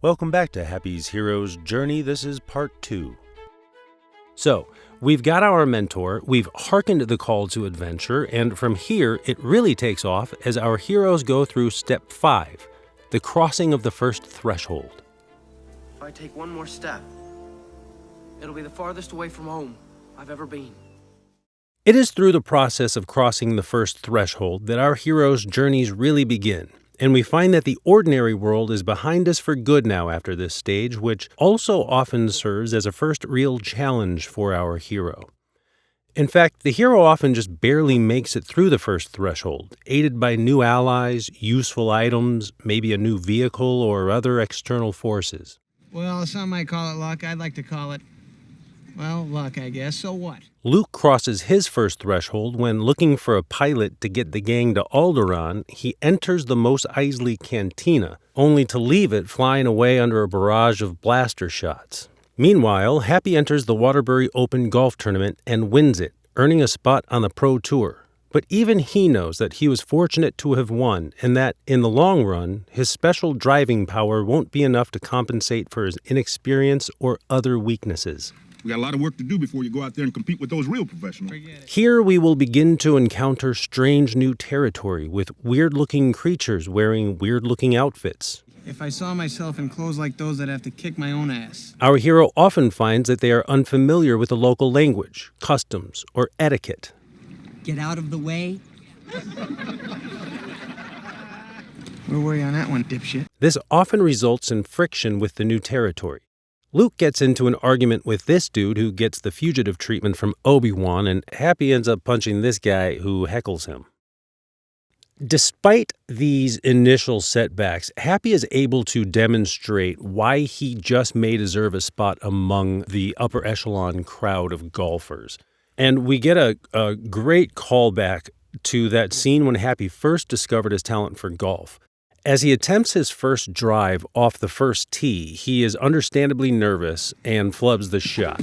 Welcome back to Happy's Hero's Journey. This is part 2. So, we've got our mentor, we've hearkened the call to adventure, and from here it really takes off as our heroes go through step 5, the crossing of the first threshold. If I take one more step, it'll be the farthest away from home I've ever been. It is through the process of crossing the first threshold that our heroes' journeys really begin. And we find that the ordinary world is behind us for good now after this stage, which also often serves as a first real challenge for our hero. In fact, the hero often just barely makes it through the first threshold, aided by new allies, useful items, maybe a new vehicle, or other external forces. Well, some might call it luck. I'd like to call it, well, luck, I guess. So what? Luke crosses his first threshold when, looking for a pilot to get the gang to Alderaan, he enters the Mos Eisley Cantina, only to leave it flying away under a barrage of blaster shots. Meanwhile, Happy enters the Waterbury Open Golf Tournament and wins it, earning a spot on the Pro Tour. But even he knows that he was fortunate to have won, and that, in the long run, his special driving power won't be enough to compensate for his inexperience or other weaknesses. We got a lot of work to do before you go out there and compete with those real professionals. Here we will begin to encounter strange new territory with weird-looking creatures wearing weird-looking outfits. If I saw myself in clothes like those, I'd have to kick my own ass. Our hero often finds that they are unfamiliar with the local language, customs, or etiquette. Get out of the way. Where were you on that one, dipshit? This often results in friction with the new territory. Luke gets into an argument with this dude who gets the fugitive treatment from Obi-Wan, and Happy ends up punching this guy who heckles him. Despite these initial setbacks, Happy is able to demonstrate why he just may deserve a spot among the upper echelon crowd of golfers. And we get a great callback to that scene when Happy first discovered his talent for golf. As he attempts his first drive off the first tee, he is understandably nervous and flubs the shot.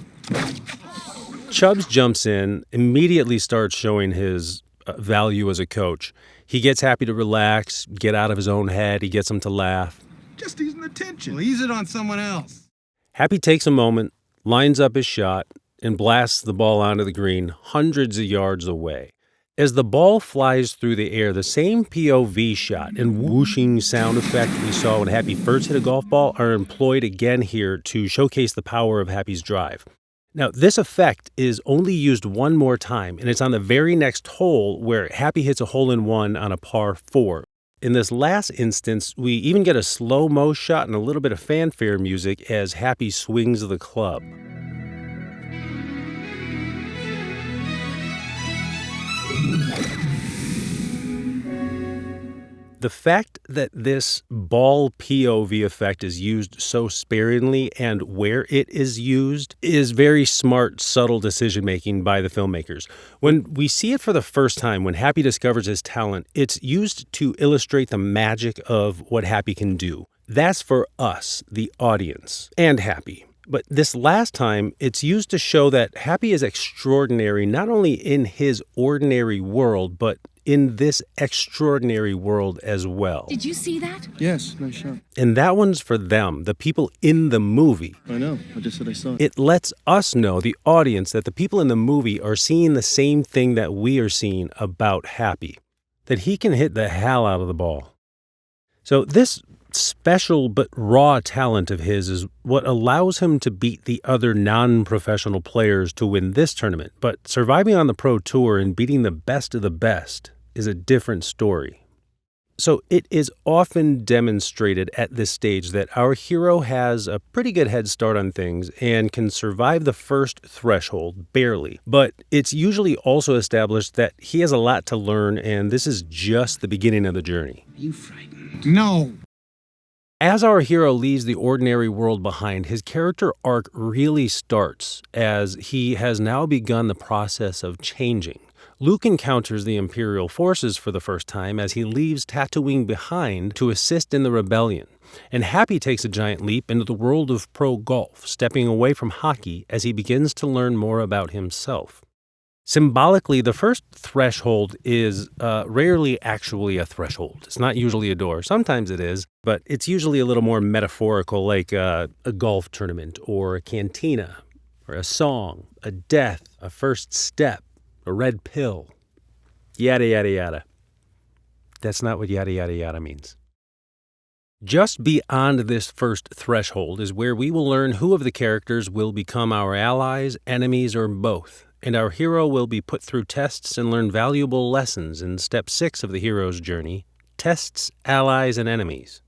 Chubbs jumps in, immediately starts showing his value as a coach. He gets Happy to relax, get out of his own head, he gets him to laugh. Just easing the tension. Well, ease it on someone else. Happy takes a moment, lines up his shot, and blasts the ball onto the green hundreds of yards away. As the ball flies through the air, the same POV shot and whooshing sound effect we saw when Happy first hit a golf ball are employed again here to showcase the power of Happy's drive. Now, this effect is only used one more time, and it's on the very next hole where Happy hits a hole-in-one on a par 4. In this last instance, we even get a slow-mo shot and a little bit of fanfare music as Happy swings the club. The fact that this ball POV effect is used so sparingly and where it is used is very smart, subtle decision-making by the filmmakers. When we see it for the first time, when Happy discovers his talent, it's used to illustrate the magic of what Happy can do. That's for us, the audience, and Happy. But this last time, it's used to show that Happy is extraordinary not only in his ordinary world, but in this extraordinary world as well. Did you see that? Yes, nice shot. And that one's for them, the people in the movie. I know, I just said I saw it. It lets us know, the audience, that the people in the movie are seeing the same thing that we are seeing about Happy, that he can hit the hell out of the ball. So this special but raw talent of his is what allows him to beat the other non-professional players to win this tournament. But surviving on the Pro Tour and beating the best of the best is a different story. So it is often demonstrated at this stage that our hero has a pretty good head start on things and can survive the first threshold, barely. But it's usually also established that he has a lot to learn, and this is just the beginning of the journey. Are you frightened? No. As our hero leaves the ordinary world behind, his character arc really starts as he has now begun the process of changing. Luke encounters the Imperial forces for the first time as he leaves Tatooine behind to assist in the rebellion. And Happy takes a giant leap into the world of pro golf, stepping away from hockey as he begins to learn more about himself. Symbolically, the first threshold is rarely actually a threshold. It's not usually a door. Sometimes it is, but it's usually a little more metaphorical, like a golf tournament or a cantina or a song, a death, a first step, a red pill, yada, yada, yada. That's not what yada, yada, yada means. Just beyond this first threshold is where we will learn who of the characters will become our allies, enemies, or both, and our hero will be put through tests and learn valuable lessons in Step 6 of the hero's journey, Tests, Allies, and Enemies.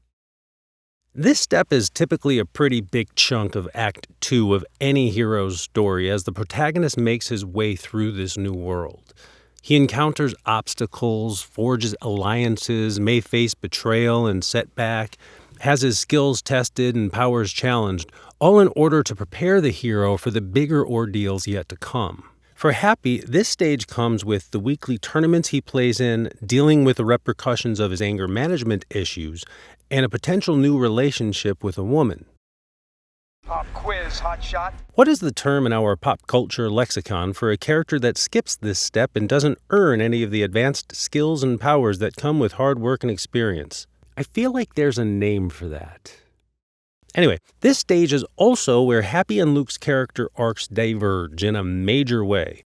This step is typically a pretty big chunk of Act 2 of any hero's story as the protagonist makes his way through this new world. He encounters obstacles, forges alliances, may face betrayal and setback, has his skills tested and powers challenged, all in order to prepare the hero for the bigger ordeals yet to come. For Happy, this stage comes with the weekly tournaments he plays in, dealing with the repercussions of his anger management issues, and a potential new relationship with a woman. Pop quiz, hot shot. What is the term in our pop culture lexicon for a character that skips this step and doesn't earn any of the advanced skills and powers that come with hard work and experience? I feel like there's a name for that. Anyway, this stage is also where Happy and Luke's character arcs diverge in a major way.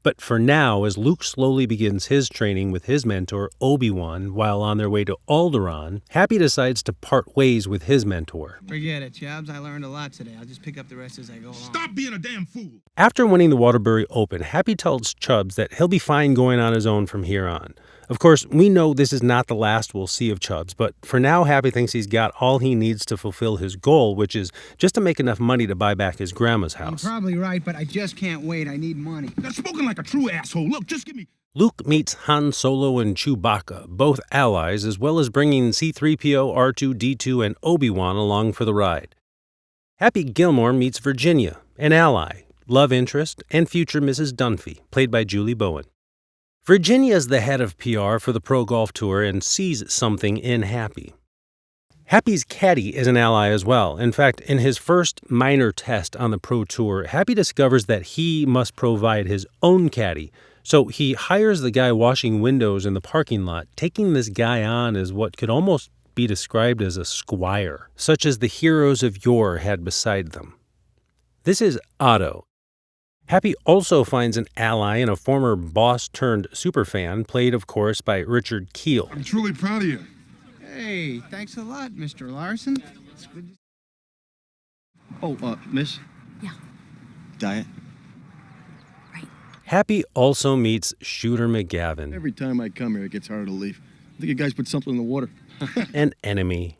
But for now, as Luke slowly begins his training with his mentor, Obi-Wan, while on their way to Alderaan, Happy decides to part ways with his mentor. Forget it, Chubbs. I learned a lot today. I'll just pick up the rest as I go along. Stop being a damn fool. After winning the Waterbury Open, Happy tells Chubbs that he'll be fine going on his own from here on. Of course, we know this is not the last we'll see of Chubbs, but for now, Happy thinks he's got all he needs to fulfill his goal, which is just to make enough money to buy back his grandma's house. You're probably right, but I just can't wait. I need money. That's spoken like a true asshole. Look, just give me... Luke meets Han Solo and Chewbacca, both allies, as well as bringing C-3PO, R2-D2, and Obi-Wan along for the ride. Happy Gilmore meets Virginia, an ally, love interest, and future Mrs. Dunphy, played by Julie Bowen. Virginia is the head of PR for the Pro Golf Tour and sees something in Happy. Happy's caddy is an ally as well. In fact, in his first minor test on the Pro Tour, Happy discovers that he must provide his own caddy. So he hires the guy washing windows in the parking lot, taking this guy on as what could almost be described as a squire, such as the heroes of yore had beside them. This is Otto. Happy also finds an ally in a former boss-turned-superfan, played, of course, by Richard Kiel. I'm truly proud of you. Hey, thanks a lot, Mr. Larson. It's good to... Oh, miss? Yeah. Diet. Right. Happy also meets Shooter McGavin, Every time I come here, it gets harder to leave. I think you guys put something in the water. an enemy.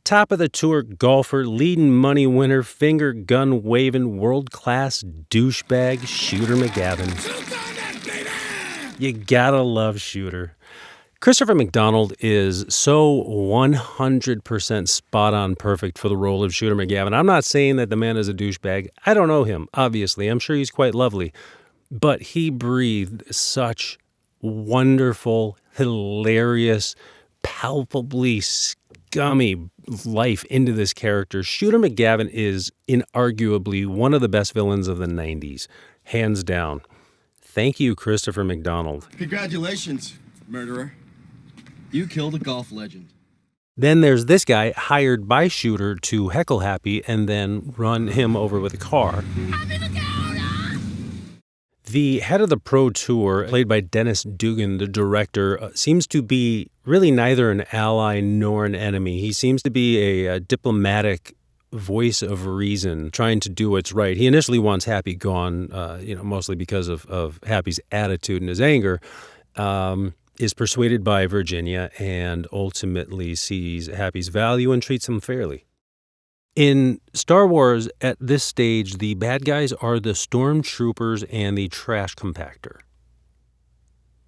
Top of the tour golfer, leading money winner, finger gun waving, world-class douchebag, Shooter McGavin. You gotta love Shooter. Christopher McDonald is so 100% spot-on perfect for the role of Shooter McGavin. I'm not saying that the man is a douchebag. I don't know him, obviously. I'm sure he's quite lovely. But he breathed such wonderful, hilarious, palpably scummy life into this character. Shooter McGavin is inarguably one of the best villains of the 90s, hands down. Thank you, Christopher McDonald. Congratulations, murderer. You killed a golf legend. Then there's this guy hired by Shooter to heckle Happy and then run him over with a car. The head of the Pro Tour, played by Dennis Dugan, the director, seems to be really neither an ally nor an enemy. He seems to be a diplomatic voice of reason, trying to do what's right. He initially wants Happy gone, mostly because of Happy's attitude and his anger, is persuaded by Virginia and ultimately sees Happy's value and treats him fairly. In Star Wars, at this stage, the bad guys are the stormtroopers and the trash compactor.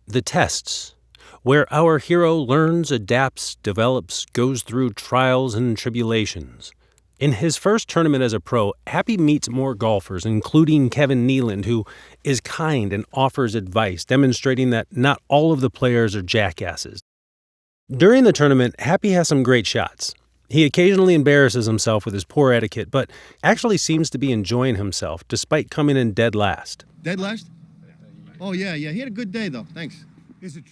The tests, where our hero learns, adapts, develops, goes through trials and tribulations. In his first tournament as a pro, Happy meets more golfers, including Kevin Nealon, who is kind and offers advice, demonstrating that not all of the players are jackasses. During the tournament, Happy has some great shots. He occasionally embarrasses himself with his poor etiquette, but actually seems to be enjoying himself, despite coming in dead last. Dead last? Oh, yeah. He had a good day, though. Thanks.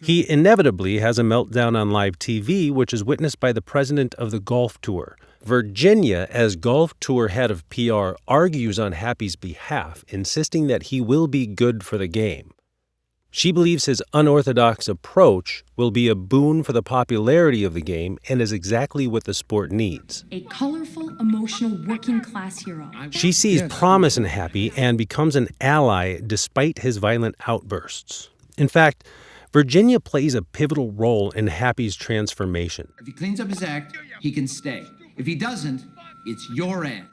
He inevitably has a meltdown on live TV, which is witnessed by the president of the golf tour. Virginia, as golf tour head of PR, argues on Happy's behalf, insisting that he will be good for the game. She believes his unorthodox approach will be a boon for the popularity of the game and is exactly what the sport needs. A colorful, emotional, working-class hero. She sees promise in Happy and becomes an ally despite his violent outbursts. In fact, Virginia plays a pivotal role in Happy's transformation. If he cleans up his act, he can stay. If he doesn't, it's your ass.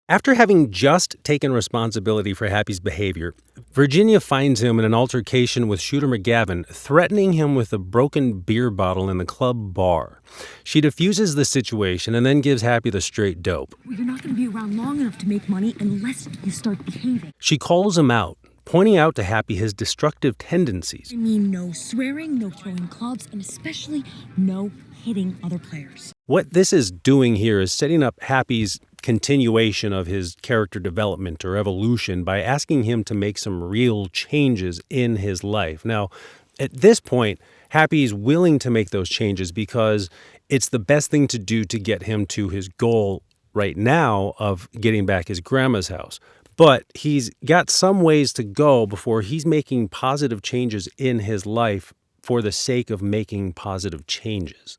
After having just taken responsibility for Happy's behavior, Virginia finds him in an altercation with Shooter McGavin, threatening him with a broken beer bottle in the club bar. She diffuses the situation and then gives Happy the straight dope. Well, you're not going to be around long enough to make money unless you start behaving. She calls him out, pointing out to Happy his destructive tendencies. I mean, no swearing, no throwing clubs, and especially no hitting other players. What this is doing here is setting up Happy's continuation of his character development or evolution by asking him to make some real changes in his life. Now, at this point, Happy's willing to make those changes because it's the best thing to do to get him to his goal right now of getting back his grandma's house. But he's got some ways to go before he's making positive changes in his life for the sake of making positive changes.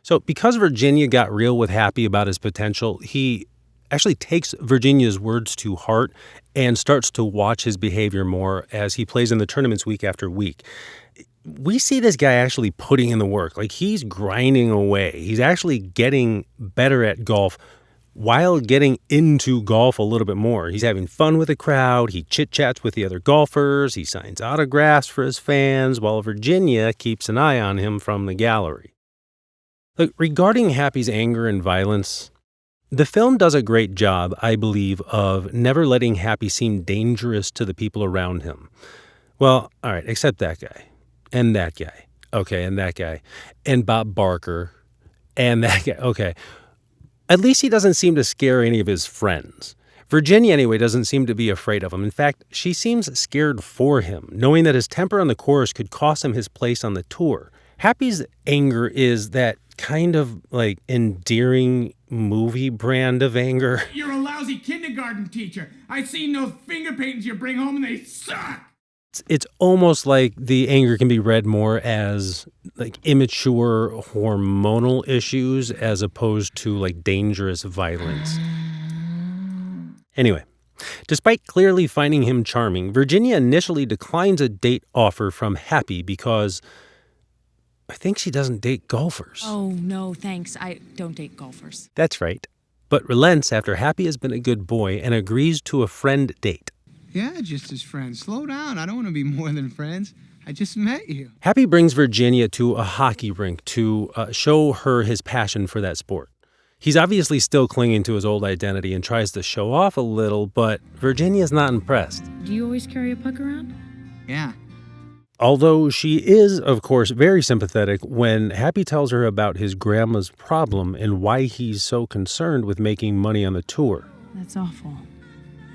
So because Virginia got real with Happy about his potential, he actually takes Virginia's words to heart and starts to watch his behavior more as he plays in the tournaments week after week. We see this guy actually putting in the work. Like, he's grinding away. He's actually getting better at golf while getting into golf a little bit more. He's having fun with the crowd. He chit-chats with the other golfers. He signs autographs for his fans while Virginia keeps an eye on him from the gallery. Look, regarding Happy's anger and violence, the film does a great job, I believe, of never letting Happy seem dangerous to the people around him. Well, all right, except that guy, and that guy, okay, and that guy, and Bob Barker, and that guy, okay. At least he doesn't seem to scare any of his friends. Virginia, anyway, doesn't seem to be afraid of him. In fact, she seems scared for him, knowing that his temper on the course could cost him his place on the tour. Happy's anger is that kind of like endearing movie brand of anger. You're a lousy kindergarten teacher. I've seen those finger paintings you bring home and they suck. It's almost like the anger can be read more as like immature hormonal issues as opposed to like dangerous violence. Anyway, despite clearly finding him charming, Virginia initially declines a date offer from Happy because I think she doesn't date golfers. Oh, no, thanks. I don't date golfers. That's right. But relents after Happy has been a good boy and agrees to a friend date. Yeah, just as friends. Slow down. I don't want to be more than friends. I just met you. Happy brings Virginia to a hockey rink to show her his passion for that sport. He's obviously still clinging to his old identity and tries to show off a little, but Virginia's not impressed. Do you always carry a puck around? Yeah. Although she is, of course, very sympathetic when Happy tells her about his grandma's problem and why he's so concerned with making money on the tour. That's awful.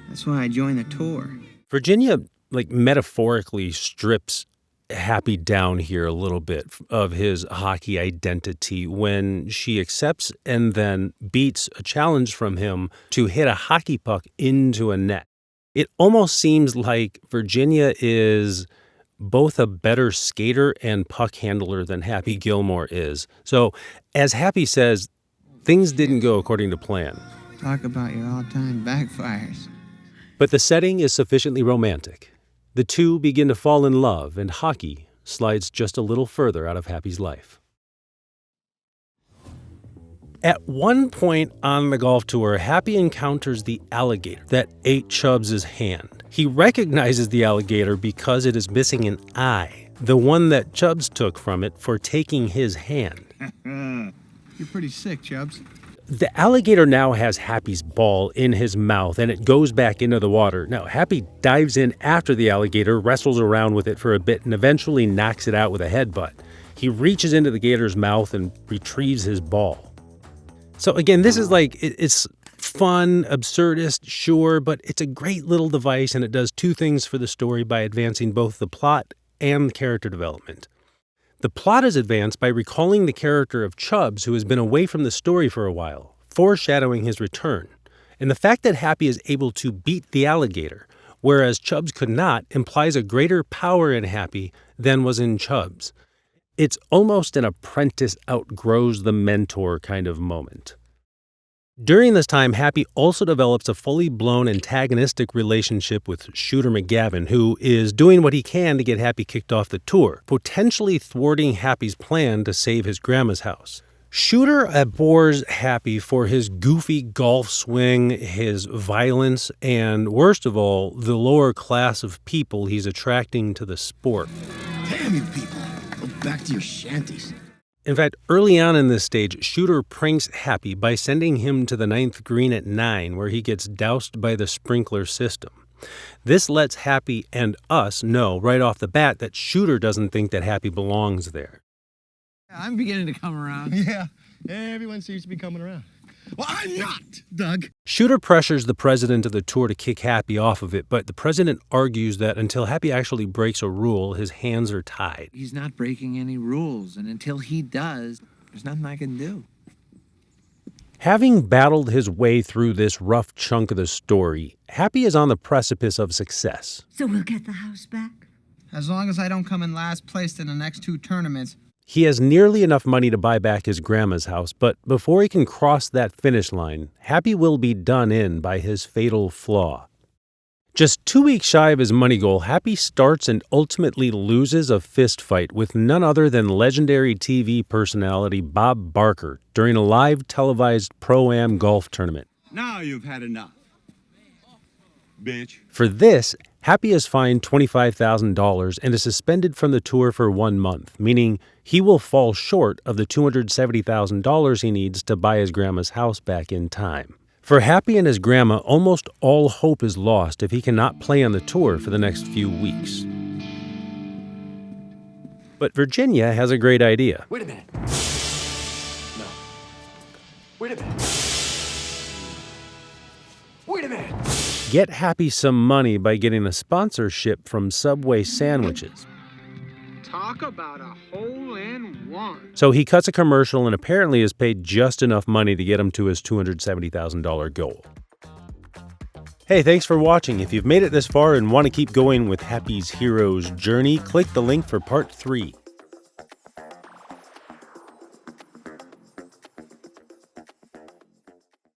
That's why I joined the tour. Virginia, metaphorically strips Happy down here a little bit of his hockey identity when she accepts and then beats a challenge from him to hit a hockey puck into a net. It almost seems like Virginia is both a better skater and puck handler than Happy Gilmore is. So, as Happy says, things didn't go according to plan. Talk about your all-time backfires. But the setting is sufficiently romantic. The two begin to fall in love, and hockey slides just a little further out of Happy's life. At one point on the golf tour, Happy encounters the alligator that ate Chubbs' hand. He recognizes the alligator because it is missing an eye, the one that Chubbs took from it for taking his hand. You're pretty sick, Chubbs. The alligator now has Happy's ball in his mouth, and it goes back into the water. Now, Happy dives in after the alligator, wrestles around with it for a bit, and eventually knocks it out with a headbutt. He reaches into the gator's mouth and retrieves his ball. So again, this is it's fun, absurdist, sure, but it's a great little device, and it does two things for the story by advancing both the plot and character development. The plot is advanced by recalling the character of Chubbs, who has been away from the story for a while, foreshadowing his return. And the fact that Happy is able to beat the alligator, whereas Chubbs could not, implies a greater power in Happy than was in Chubbs. It's almost an apprentice outgrows the mentor kind of moment. During this time, Happy also develops a fully blown antagonistic relationship with Shooter McGavin, who is doing what he can to get Happy kicked off the tour, potentially thwarting Happy's plan to save his grandma's house. Shooter abhors Happy for his goofy golf swing, his violence, and worst of all, the lower class of people he's attracting to the sport. Damn you people. Go back to your shanties. In fact, early on in this stage, Shooter pranks Happy by sending him to the 9th green at 9, where he gets doused by the sprinkler system. This lets Happy and us know right off the bat that Shooter doesn't think that Happy belongs there. I'm beginning to come around. Yeah, everyone seems to be coming around. Well, I'm not, Doug. Shooter pressures the president of the tour to kick Happy off of it, but the president argues that until Happy actually breaks a rule, his hands are tied. He's not breaking any rules, and until he does, there's nothing I can do. Having battled his way through this rough chunk of the story, Happy is on the precipice of success. So we'll get the house back? As long as I don't come in last place in the next 2 tournaments. He has nearly enough money to buy back his grandma's house, but before he can cross that finish line, Happy will be done in by his fatal flaw. Just 2 weeks shy of his money goal, Happy starts and ultimately loses a fist fight with none other than legendary TV personality Bob Barker during a live televised Pro-Am golf tournament. Now you've had enough, bitch. For this, Happy is fined $25,000 and is suspended from the tour for 1 month, meaning he will fall short of the $270,000 he needs to buy his grandma's house back in time. For Happy and his grandma, almost all hope is lost if he cannot play on the tour for the next few weeks. But Virginia has a great idea. Wait a minute. No. Wait a minute. Wait a minute. Get Happy some money by getting a sponsorship from Subway sandwiches. Talk about a hole-in-one. So he cuts a commercial and apparently is paid just enough money to get him to his $270,000 goal. Hey, thanks for watching. If you've made it this far and want to keep going with Happy's hero's journey, click the link for part 3.